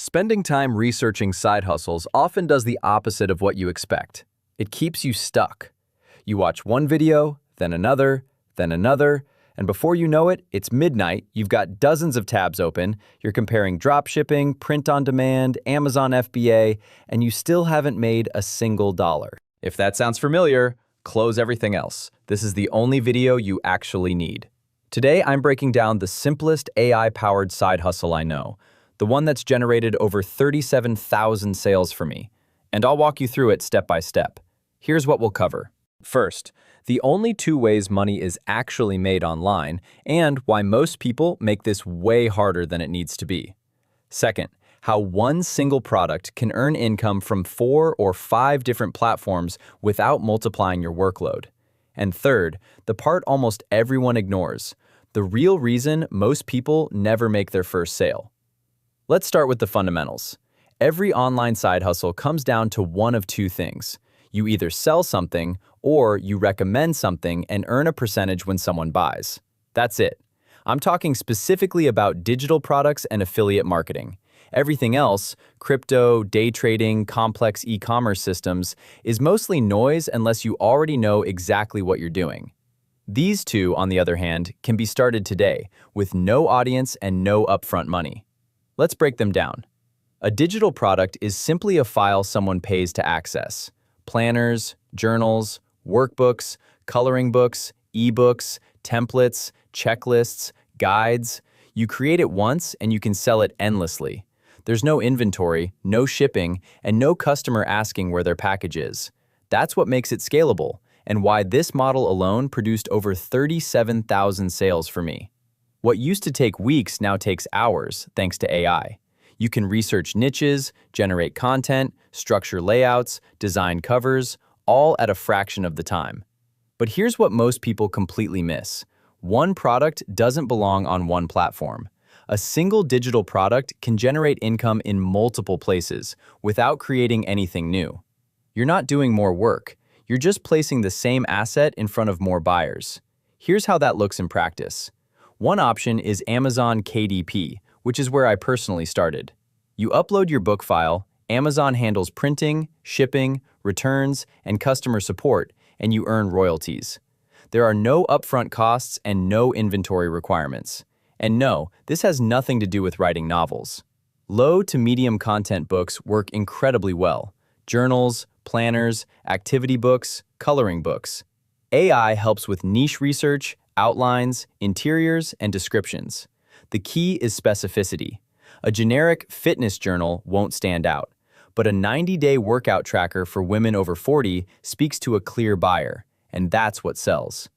Spending time researching side hustles often does the opposite of what you expect. It keeps you stuck. You watch one video, then another, and before you know it, it's midnight, you've got dozens of tabs open, you're comparing dropshipping, print on demand, Amazon FBA, and you still haven't made a single dollar. If that sounds familiar, close everything else. This is the only video you actually need. Today, I'm breaking down the simplest AI-powered side hustle I know, the one that's generated over 37,000 sales for me. And I'll walk you through it step by step. Here's what we'll cover. First, the only two ways money is actually made online and why most people make this way harder than it needs to be. Second, how one single product can earn income from 4 or 5 different platforms without multiplying your workload. And third, the part almost everyone ignores, the real reason most people never make their first sale. Let's start with the fundamentals. Every online side hustle comes down to one of two things. You either sell something or you recommend something and earn a percentage when someone buys. That's it. I'm talking specifically about digital products and affiliate marketing. Everything else, crypto, day trading, complex e-commerce systems, is mostly noise unless you already know exactly what you're doing. These two, on the other hand, can be started today with no audience and no upfront money. Let's break them down. A digital product is simply a file someone pays to access. Planners, journals, workbooks, coloring books, ebooks, templates, checklists, guides. You create it once and you can sell it endlessly. There's no inventory, no shipping, and no customer asking where their package is. That's what makes it scalable and why this model alone produced over 37,000 sales for me. What used to take weeks now takes hours thanks to AI. You can research niches, generate content, structure layouts, design covers, all at a fraction of the time. But here's what most people completely miss. One product doesn't belong on one platform. A single digital product can generate income in multiple places without creating anything new. You're not doing more work. You're just placing the same asset in front of more buyers. Here's how that looks in practice. One option is Amazon KDP, which is where I personally started. You upload your book file, Amazon handles printing, shipping, returns, and customer support, and you earn royalties. There are no upfront costs and no inventory requirements. And no, this has nothing to do with writing novels. Low to medium content books work incredibly well. Journals, planners, activity books, coloring books. AI helps with niche research, outlines, interiors, and descriptions. The key is specificity. A generic fitness journal won't stand out, but a 90-day workout tracker for women over 40 speaks to a clear buyer, and that's what sells.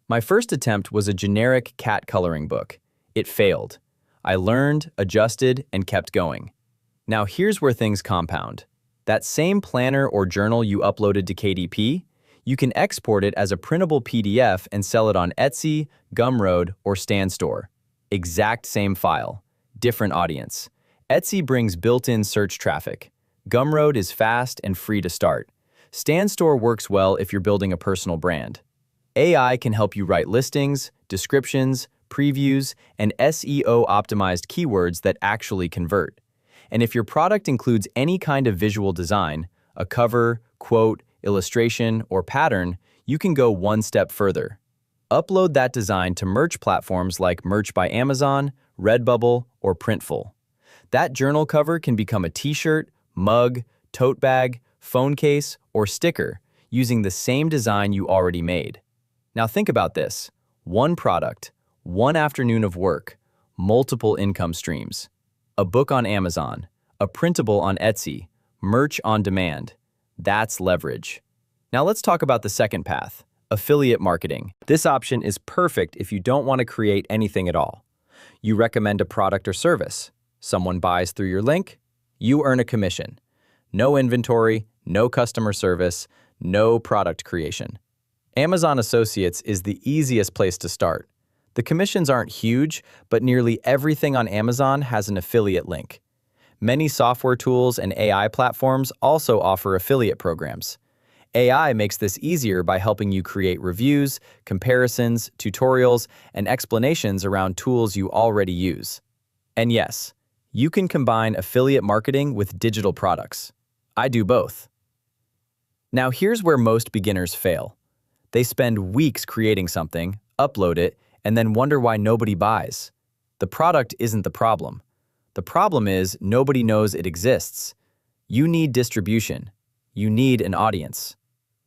My first attempt was a generic cat coloring book. It failed. I learned, adjusted, and kept going. Now here's where things compound. That same planner or journal you uploaded to KDP, you can export it as a printable PDF and sell it on Etsy, Gumroad, or StanStore. Exact same file, different audience. Etsy brings built-in search traffic. Gumroad is fast and free to start. StanStore works well if you're building a personal brand. AI can help you write listings, descriptions, previews, and SEO-optimized keywords that actually convert. And if your product includes any kind of visual design, a cover, quote, illustration, or pattern, you can go one step further. Upload that design to merch platforms like Merch by Amazon, Redbubble, or Printful. That journal cover can become a t-shirt, mug, tote bag, phone case, or sticker using the same design you already made. Now think about this. One product, one afternoon of work, multiple income streams. A book on Amazon, a printable on Etsy, merch on demand. That's leverage. Now let's talk about the second path, affiliate marketing. This option is perfect if you don't want to create anything at all. You recommend a product or service. Someone buys through your link. You earn a commission. No inventory, no customer service, no product creation. Amazon Associates is the easiest place to start. The commissions aren't huge, but nearly everything on Amazon has an affiliate link. Many software tools and AI platforms also offer affiliate programs. AI makes this easier by helping you create reviews, comparisons, tutorials, and explanations around tools you already use. And yes, You can combine affiliate marketing with digital products. I do both. Now here's where most beginners fail. They spend weeks creating something, upload it, and then wonder why nobody buys. The product isn't the problem. The problem is nobody knows it exists. You need distribution. You need an audience.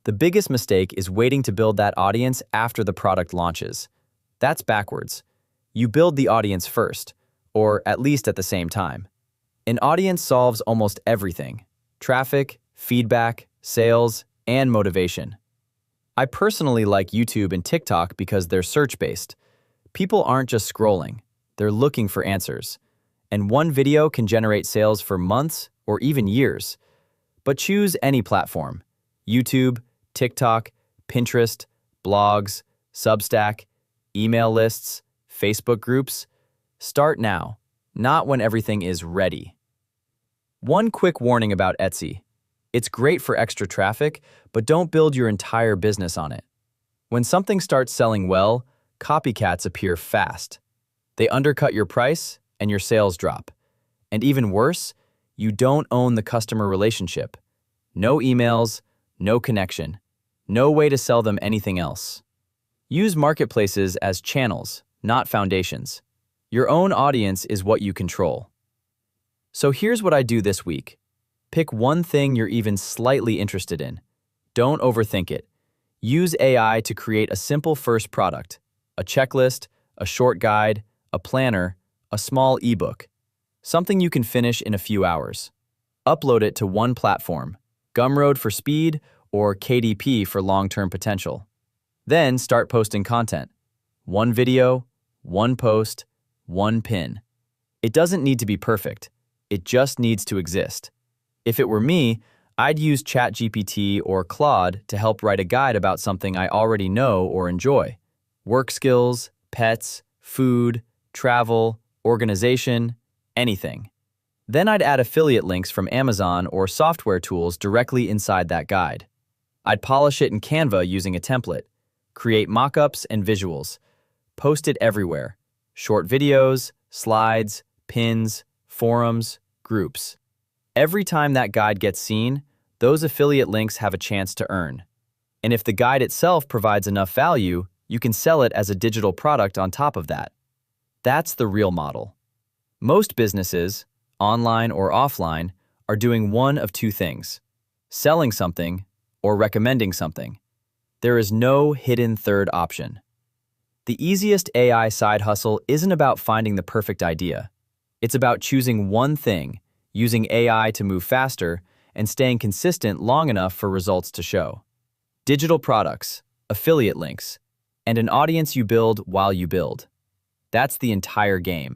The biggest mistake is waiting to build that audience after the product launches. That's backwards. You build the audience first, or at least at the same time. An audience solves almost everything: traffic, feedback, sales, and motivation. I personally like YouTube and TikTok because they're search-based. People aren't just scrolling, they're looking for answers. And one video can generate sales for months or even years. But choose any platform: YouTube, TikTok, Pinterest, blogs, Substack, email lists, Facebook groups. Start now, not when everything is ready. One quick warning about Etsy. It's great for extra traffic, but don't build your entire business on it. When something starts selling well, copycats appear fast. They undercut your price, and your sales drop. And even worse, you don't own the customer relationship. No emails, no connection, no way to sell them anything else. Use marketplaces as channels, not foundations. Your own audience is what you control. So here's what I do this week. Pick one thing you're even slightly interested in. Don't overthink it. Use AI to create a simple first product: a checklist, a short guide, a planner, a small ebook. Something you can finish in a few hours. Upload it to one platform: Gumroad for speed or KDP for long-term potential. Then start posting content. One video, one post, one pin. It doesn't need to be perfect. It just needs to exist. If it were me, I'd use ChatGPT or Claude to help write a guide about something I already know or enjoy. Work skills, pets, food, travel, organization, anything. Then I'd add affiliate links from Amazon or software tools directly inside that guide. I'd polish it in Canva using a template, create mockups and visuals, post it everywhere: short videos, slides, pins, forums, groups. Every time that guide gets seen, those affiliate links have a chance to earn. And if the guide itself provides enough value, you can sell it as a digital product on top of that. That's the real model. Most businesses, online or offline, are doing one of two things: selling something or recommending something. There is no hidden third option. The easiest AI side hustle isn't about finding the perfect idea. It's about choosing one thing, using AI to move faster, and staying consistent long enough for results to show. Digital products, affiliate links, and an audience you build while you build. That's the entire game.